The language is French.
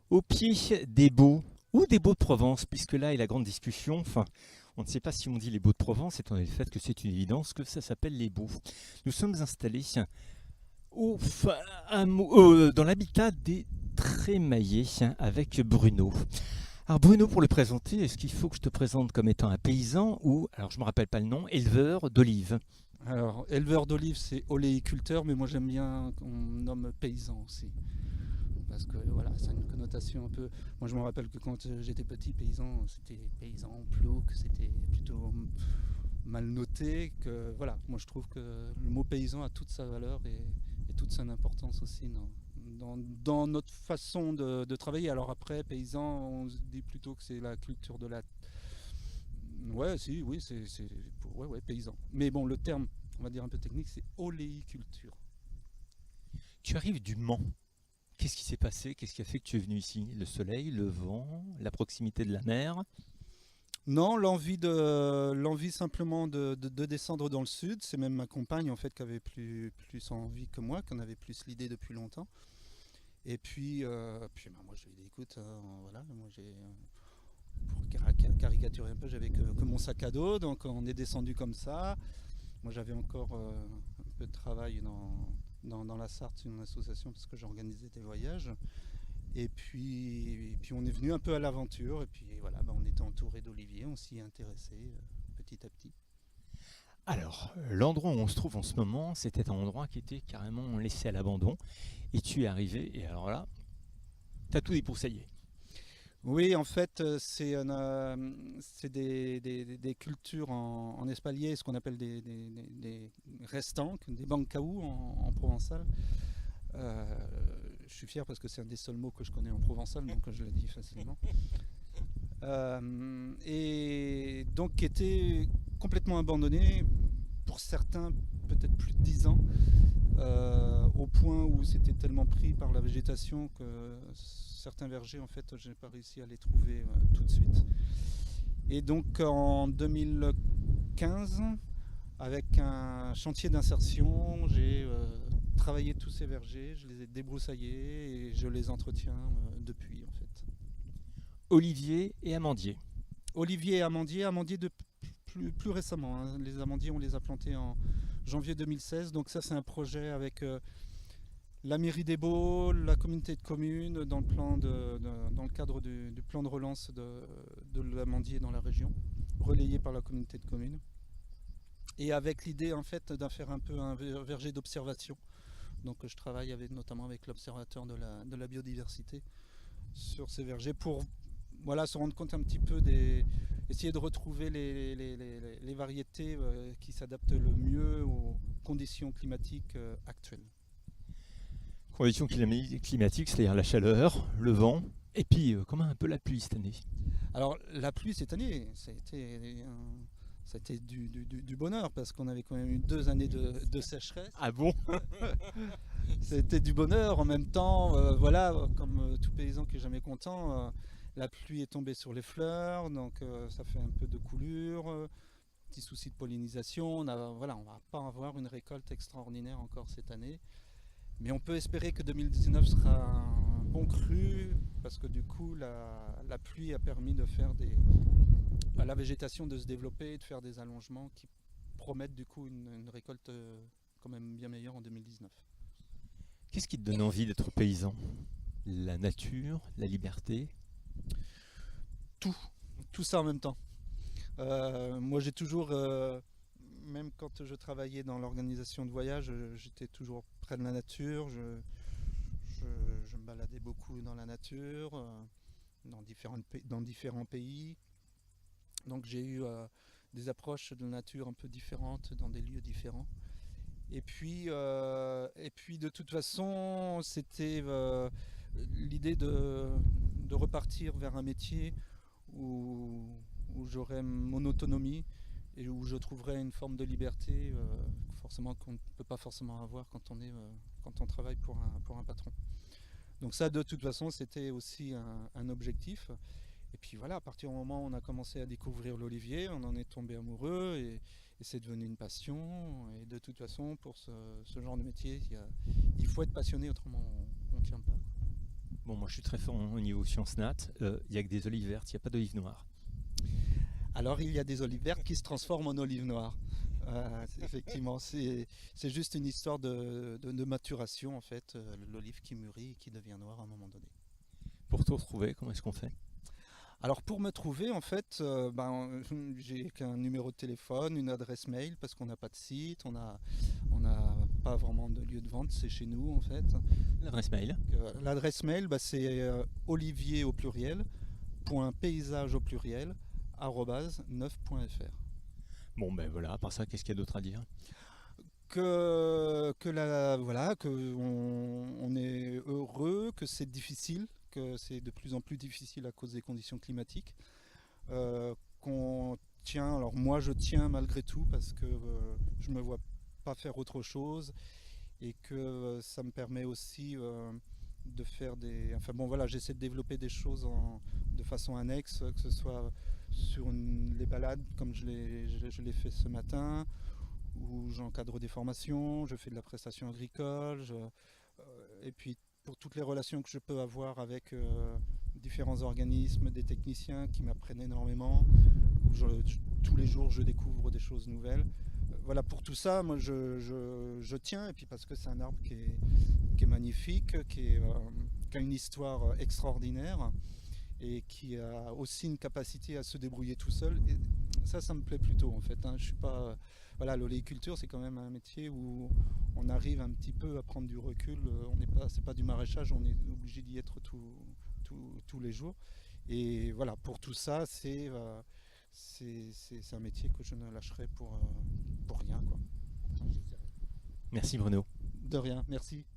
Au pied des Baux ou des Baux de Provence, puisque là est la grande discussion. Enfin, on ne sait pas si on dit les Baux de Provence, étant donné le fait que c'est une évidence que ça s'appelle les Baux. Nous sommes installés au, dans l'habitat des Trémaillés avec Bruno. Alors Bruno, pour le présenter, est-ce qu'il faut que je te présente comme étant un paysan ou, alors je ne me rappelle pas le nom, éleveur d'olives? Alors, éleveur d'olives, c'est oléiculteur, mais moi j'aime bien qu'on me nomme paysan aussi. Parce que voilà, ça a une connotation un peu. Moi je me rappelle que quand j'étais petit, paysan, c'était paysan, plouc, c'était plutôt mal noté. Que voilà, moi je trouve que le mot paysan a toute sa valeur et toute son importance aussi dans notre façon de travailler. Alors après, paysan, on se dit plutôt que c'est la culture de la. Ouais, si, oui, ouais, ouais, paysan. Mais bon, le terme, on va dire un peu technique, c'est oléiculture. Tu arrives du Mans. Qu'est-ce qui s'est passé? Qu'est-ce qui a fait que tu es venu ici? Le soleil, le vent, la proximité de la mer? Non, l'envie simplement de descendre dans le sud. C'est même ma compagne en fait qui avait plus envie que moi, qui en avait plus l'idée depuis longtemps. Et puis bah, moi je lui ai dit écoute, voilà, moi j'ai pour caricaturer un peu, j'avais que mon sac à dos, donc on est descendu comme ça. Moi j'avais encore un peu de travail dans la Sarthe, une association parce que j'organisais des voyages. Et puis on est venu un peu à l'aventure, et puis voilà, bah, on était entouré d'oliviers, on s'y est intéressé petit à petit. Alors, l'endroit où on se trouve en ce moment, c'était un endroit qui était carrément laissé à l'abandon. Et tu es arrivé, et alors là, t'as tout débroussaillé. Oui, en fait, c'est des cultures en espalier, ce qu'on appelle des restanques, des bancaou en provençal. Euh, je suis fier parce que c'est un des seuls mots que je connais en provençal, donc je le dis facilement. Et donc qui était complètement abandonné, pour certains peut-être plus de 10 ans, au point où c'était tellement pris par la végétation que certains vergers, en fait, je n'ai pas réussi à les trouver tout de suite. Et donc en 2015, avec un chantier d'insertion, j'ai travaillé tous ces vergers, je les ai débroussaillés et je les entretiens depuis en fait. Olivier et amandier. Olivier et amandier, amandier de plus récemment, hein. Les amandiers, on les a plantés en janvier 2016. Donc ça, c'est un projet avec la mairie des Baux, la communauté de communes, dans le cadre du plan de relance de l'amandier dans la région, relayé par la communauté de communes. Et avec l'idée en fait d'en faire un peu un verger d'observation. Donc je travaille notamment avec l'observateur de la biodiversité sur ces vergers pour voilà, se rendre compte un petit peu essayer de retrouver les variétés qui s'adaptent le mieux aux conditions climatiques actuelles. Conditions climatiques, c'est-à-dire la chaleur, le vent, et puis comment un peu la pluie cette année. Alors la pluie cette année, c'était du bonheur parce qu'on avait quand même eu 2 années de sécheresse. Ah bon? C'était du bonheur en même temps, voilà, comme tout paysan qui est jamais content. La pluie est tombée sur les fleurs, donc ça fait un peu de coulure, petit souci de pollinisation. Voilà, on va pas avoir une récolte extraordinaire encore cette année, mais on peut espérer que 2019 sera un bon cru parce que du coup la pluie a permis de faire à la végétation de se développer et de faire des allongements qui promettent du coup une récolte quand même bien meilleure en 2019. Qu'est-ce qui te donne envie d'être paysan? La nature, la liberté? Tout, tout ça en même temps. Moi j'ai toujours, même quand je travaillais dans l'organisation de voyage, j'étais toujours près de la nature, je me baladais beaucoup dans la nature, dans différents pays. Donc j'ai eu des approches de la nature un peu différentes dans des lieux différents. Et puis de toute façon, c'était l'idée de repartir vers un métier où, où j'aurais mon autonomie et où je trouverais une forme de liberté forcément qu'on ne peut pas forcément avoir quand on travaille pour un patron. Donc ça, de toute façon, c'était aussi un objectif. Et puis voilà, à partir du moment où on a commencé à découvrir l'olivier, on en est tombé amoureux et c'est devenu une passion. Et de toute façon, pour ce genre de métier, il faut être passionné, autrement on ne tient pas. Bon, moi je suis très fort au niveau sciences nat. Il n'y a que des olives vertes, il n'y a pas d'olives noires. Alors il y a des olives vertes qui se transforment en olives noires. Effectivement, c'est juste une histoire de maturation en fait, l'olive qui mûrit et qui devient noire à un moment donné. Pour te retrouver, comment est-ce qu'on fait? Alors pour me trouver en fait, j'ai qu'un numéro de téléphone, une adresse mail parce qu'on n'a pas de site, on n'a pas vraiment de lieu de vente, c'est chez nous en fait. L'adresse mail. L'adresse mail c'est olivier au pluriel, point paysage au pluriel, arobase 9.fr. Bon, ben voilà, à part ça, qu'est-ce qu'il y a d'autre à dire? Voilà, que on est heureux, que c'est difficile, que c'est de plus en plus difficile à cause des conditions climatiques, qu'on tient. Alors moi, je tiens malgré tout parce que je me vois pas faire autre chose et que ça me permet aussi de faire des. Enfin bon, voilà, j'essaie de développer des choses de façon annexe, que ce soit sur les balades comme je l'ai fait ce matin où j'encadre des formations, je fais de la prestation agricole, et puis pour toutes les relations que je peux avoir avec différents organismes, des techniciens qui m'apprennent énormément, où tous les jours je découvre des choses nouvelles. Voilà, pour tout ça, moi je tiens, et puis parce que c'est un arbre qui est magnifique, qui a une histoire extraordinaire, et qui a aussi une capacité à se débrouiller tout seul. Et ça me plaît plutôt en fait. Je suis pas, voilà, l'oléiculture c'est quand même un métier où on arrive un petit peu à prendre du recul. C'est pas du maraîchage, on est obligé d'y être tous les jours. Et voilà, pour tout ça, c'est un métier que je ne lâcherai pour rien, quoi. Merci Bruno. De rien, merci.